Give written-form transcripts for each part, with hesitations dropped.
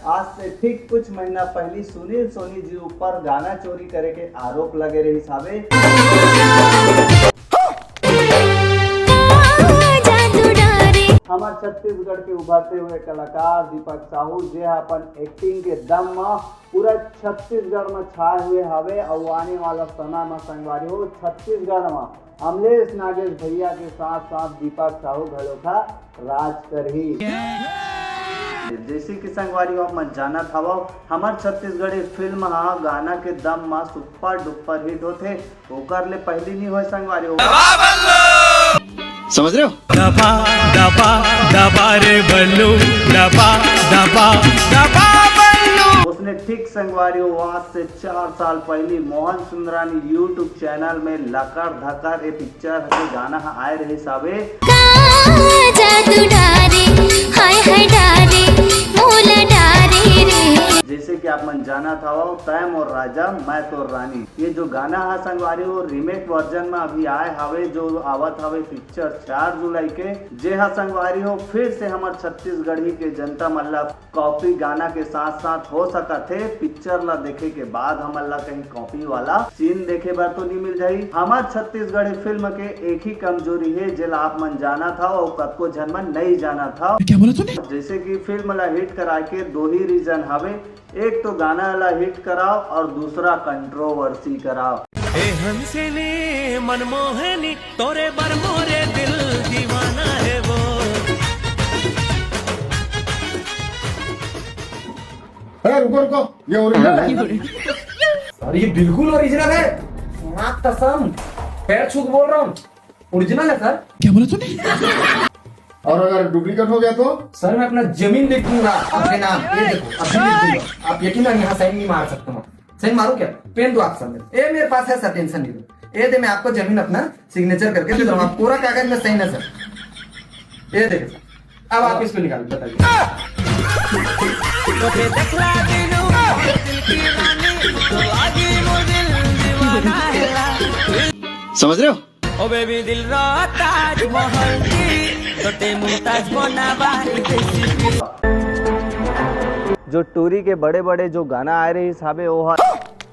आज से ठीक कुछ महीना पहले सुनील सोनी जी ऊपर गाना चोरी करे के आरोप लगे रही साबे। हमारे छत्तीसगढ़ के उभरते हुए कलाकार दीपक साहू जे अपन एक्टिंग के दम में पूरा छत्तीसगढ़ में छाए हुए हवे और आने वाला समय में संगवारी हो छत्तीसगढ़ में अमलेश नागेश भैया के साथ साथ दीपक साहू घलोखा राज करही। जैसे कि संगवारी हो मत जाना था वो हमार छत्तीसगढ़ी फिल्म हा गाना के दम में सुपर डुपर हिट होते ओकर ले पहली नहीं हो संगवारी हो। समझ रहे हो? दबा दबा दबा रे बल्लू दबा दबा दबा बल्लू। उसने ठीक संगवारी हो आज से 4 साल पहले मोहन सुंदरानी यूट्यूब चैनल में लकर धकर ए पिक्चर के गाना आए रहे साबे। जैसे कि आप मन जाना था वो तैम और राजा मैं तो रानी ये जो गाना है संगवारी हो रीमेक वर्जन में अभी आए हवे जो आवत हवे पिक्चर 4 जुलाई के जे हा संगवारी हो फिर से हमार छत्तीसगढ़ी के जनता मल्ला कॉपी गाना के साथ साथ हो सका थे पिक्चर ला देखे के बाद हमला कहीं कॉपी वाला सीन देखे बार तो नहीं मिल जाये। हमार छत्तीसगढ़ी फिल्म के एक ही कमजोरी है जिला आप मन जाना था और कतको जनमन नहीं जाना था। क्या बोला तूने? जैसे कि फिल्म ला हिट करा के 2 ही रीजन हवे एक तो गाना ला हिट कराओ और दूसरा कंट्रोवर्सी कराओ। ए हंसनी मनमोहनी तोरे बर मोरे दिल दीवाना है वो। अरे रुको रुको ये ओरिजिनल है। अरे ये बिल्कुल ओरिजिनल है कसम पैर छू के बोल रहा हूँ ओरिजिनल है सर। क्या बोला तूने? और अगर डुप्लीकेट हो गया तो सर मैं अपना जमीन लिख दूंगा आपके नाम ये देखो अभी लिख दूंगा आप यकीन नहीं यहाँ साइन नहीं मार सकता हूँ। साइन मारो क्या पेन दो आप सर ये मेरे पास है सर टेंशन नहीं दो ये दे मैं आपको जमीन अपना सिग्नेचर करके दे दूंगा पूरा कागज में साइन है सर ये देखिए सर अब आप इसको निकाल बताइए। समझ रहे हो? ओ बेबी दिल ताजमहल की तोते मुमताज बनावारी जो टूरी के बड़े बड़े जो गाना आ रही साबे वो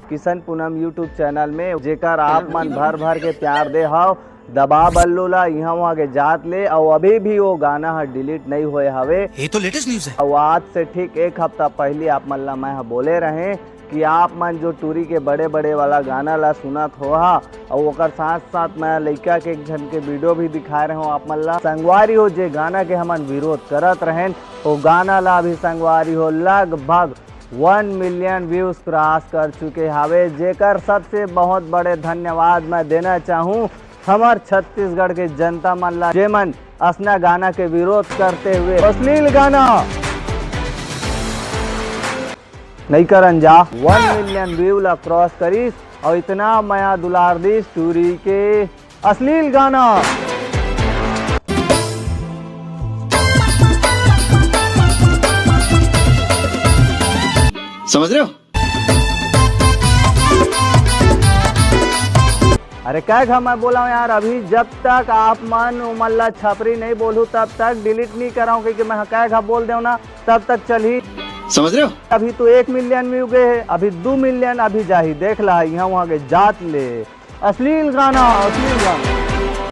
किशन पूनम यूट्यूब चैनल में जेकर आप मन भर भर के प्यार दे हाव दबा बल्लू ला यहाँ वहाँ के जात ले और अभी भी वो गाना डिलीट नहीं हुए हवे। ये तो लेटेस्ट न्यूज़ है। और आज से ठीक 1 हफ्ता पहले आप मन ला मैं बोले रहे कि आप मन जो टूरी के बड़े बड़े वाला गाना ला सुनत हो और ओकर साथ साथ मैं लड़का के एक जन के वीडियो भी दिखा रहे हो आप मन ला संगवारी हो जे गाना के हमन विरोध करत रहें वो गाना ला भी संगवारी हो लगभग 1 मिलियन व्यूज क्रॉस कर चुके हावे जेकर सबसे बहुत बड़े धन्यवाद मैं देना चाहूँ हमार छत्तीसगढ़ के जनता मन ला जे मन असना गाना के विरोध करते हुए अश्लील गाना नहीं करन जा 1 मिलियन व्यू ला क्रॉस करीस और इतना माया दुलार दी टूरी के अश्लील गाना। समझ रहे हो? अरे क्या मैं बोला हूँ यार अभी जब तक आप मन उमल्ला छपरी नहीं बोलूँ तब तक डिलीट नहीं कराऊँ क्योंकि मैं क्या बोल दे ना तब तक चल ही। समझ रहे हो? अभी तो 1 मिलियन व्यू गए है अभी 2 मिलियन अभी जाही देख ला यहाँ वहाँ के जात ले अश्लील गाना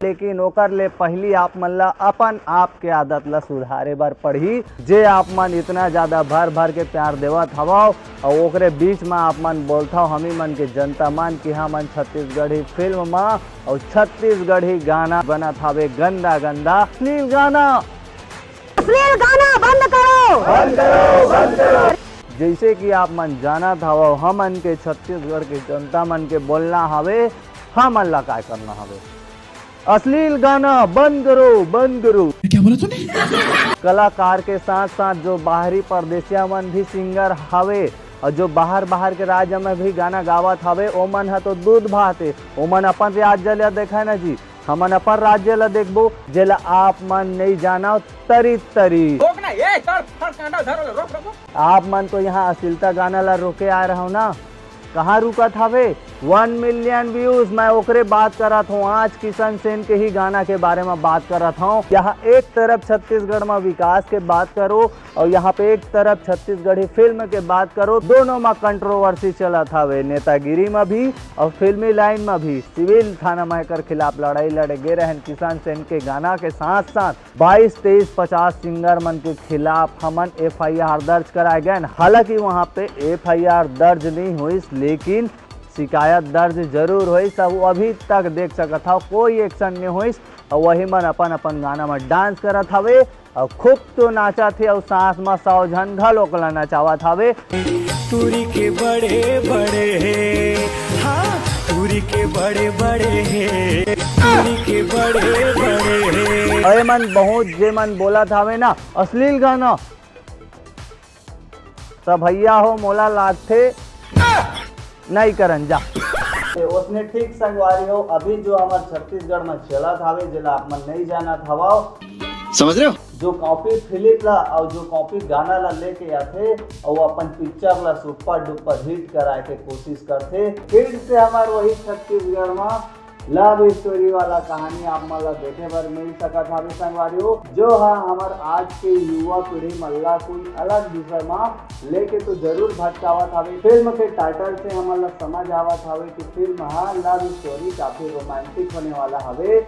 लेकिन ओकर ले पहली आप मन ला अपन आप के आदत ला सुधारे बार पढ़ी जे आप मन इतना ज्यादा भर भर के प्यार देवत हवा और ओकरे बीच में आप मन बोलता हमी मन के जनता मन कि हम मन छत्तीसगढ़ी फिल्म में और छत्तीसगढ़ी गाना बनत हवे गंदा गंदा अश्लील गाना बंद करो बंद करो बंद करो। जैसे कि आप मन जाना था वो हमन के छत्तीसगढ़ के जनता मन के बोलना हवे हमन ला क्या करना हवे अश्लील गाना बंद करो। क्या बोला तूने? कलाकार के साथ साथ जो बाहरी परदेसिया मन भी सिंगर हवे और जो बाहर के राज्य में भी गाना गावत हवे ओमन है तो दूध भात है ओमन अपन राज्य ला देखा ना जी हमन अपन राज्य ला देखबो जेला आप मन नहीं जाना तरी आप मन तो यहाँ अश्लीलता गाना ला रोके आ रहा हो ना कहाँ रुका था वे 1 मिलियन व्यूज। मैं ओकरे बात करत हूँ, आज किशन सेन के ही गाना के बारे में बात करत हूँ। यहाँ एक तरफ छत्तीसगढ़ में विकास के बात करो और यहाँ पे एक तरफ छत्तीसगढ़ी फिल्म के बात करो, दोनों में कंट्रोवर्सी चला था वे, नेतागिरी में भी और फिल्मी लाइन में भी। सिविल थाना में कर खिलाफ लड़ाई लड़े गे रहन किशन सेन के गाना के साथ साथ 22, 23, 50 सिंगर मन के खिलाफ हमन FIR दर्ज कराए गए। हालांकि वहाँ पे FIR दर्ज नहीं हुई, लेकिन शिकायत दर्ज जरूर हुई। सब अभी तक देख सकत हो कोई एक्शन नहीं हुई और वही मन अपन अपन गाना में डांस करत हवे और खूब तो नाचा थे और सांस में 100 झन घलोकला नचावत हवे। टूरी के बड़े बड़े हाँ टूरी के बड़े बड़े टूरी के बड़े बड़े अरे मन बहुत जे मन बोला था वे ना अश्लील गाना सब भैया हो मोला लागथे नहीं करन जा। उसने ठीक संगवारी हो अभी जो हमारे छत्तीसगढ़ में चला था वे जिला आप मन नहीं जाना था समझ रहे हो? जो कॉपी फिल्म ला और जो कॉपी गाना ला लेके आते और अपन पिक्चर ला सुपर डुपर हिट कराए के कोशिश करते। फिर से हमारे वही छत्तीसगढ़ में लव स्टोरी वाला कहानी आप मला देखे बर मिल सका था संगवारी हो, जो हाँ हमारे आज के युवा पीढ़ी मल्ला कोई अलग विषय में लेके तो जरूर भटकावा था। फिल्म के टाइटल से हमारा समझ आवा था कि फिल्म हाँ लव स्टोरी काफी रोमांटिक होने वाला हवे।